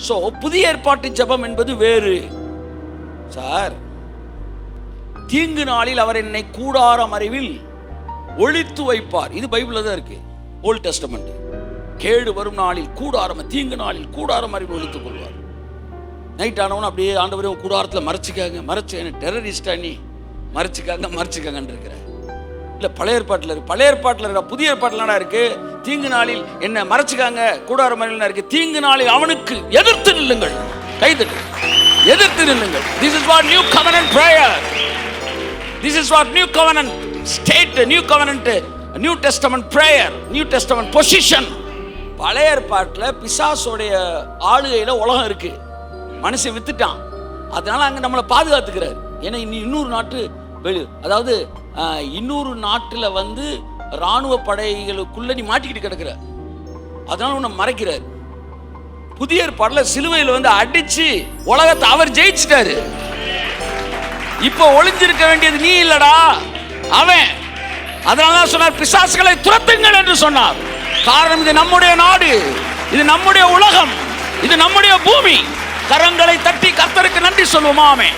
So புதிய ஏற்பாட்டு ஜெபம் என்பது வேறு. சார், தீங்கு நாளில் அவர் என்னை கூடார மறைவில் ஒளித்து வைப்பார். இது பைபிள்ல தான் இருக்கு, ஓல்ட் டெஸ்டமெண்ட். கேடு வரும் நாளில் கூடாரம், தீங்கு நாளில் கூடாரம் மறைவில் ஒளித்துக் கொள்வார். நைட் ஆனவன் அப்படியே ஆண்டவரே கூடாரத்தில் மறைச்சிக்காங்க, மறைச்சு டெரரிஸ்டா நீ மறைச்சிக்காங்கன்னு இருக்கிற. இல்ல பழைய ஏற்பாட்டில் இருக்கு, பழைய ஏற்பாட்டில் இருக்க, புதிய ஏற்பாட்டில் இருக்கு. தீங்கு நாளில் என்ன மறைச்சிக்காங்க, கூடார மறைவில் இருக்கு. தீங்கு நாளில் அவனுக்கு எதிர்த்து நில்லுங்கள், கைதட்டு எதிர்த்து நில்லுங்கள். This is what new covenant prayer. This is what new covenant state, new covenant, new testament prayer, new testament position. பழைய ஏற்பாட்டில் பிசாசோடைய ஆளுகையில உலகம் இருக்கு, மனுஷன் வித்துட்டான். அதனால அங்க நம்மளை பாதுகாத்துக்கிறார். ஏன்னா இன்னொரு நாட்டு அதாவது இன்னொரு நாட்டுல ராணுவ படைகளுக்குள்ள நீ மாட்டிக்கிட்டு கிடக்குற, அதனால உன்னை மறைக்கிறார். புதிய ஏற்பாடுல சிலுவையில் அடிச்சு உலகத்தை அவர் ஜெயிச்சிட்டாரு. இப்ப ஒளிஞ்சிருக்க வேண்டியது நீ இல்லடா, அவன். அதனாலதான் சொன்னார் பிசாசுகளை துரத்துங்கள் என்று சொன்னார். காரணம், இது நம்முடைய நாடு, இது நம்முடைய உலகம், இது நம்முடைய பூமி. கரங்களை தட்டி கர்த்தருக்கு நன்றி சொல்லுவோமா? ஆமென்.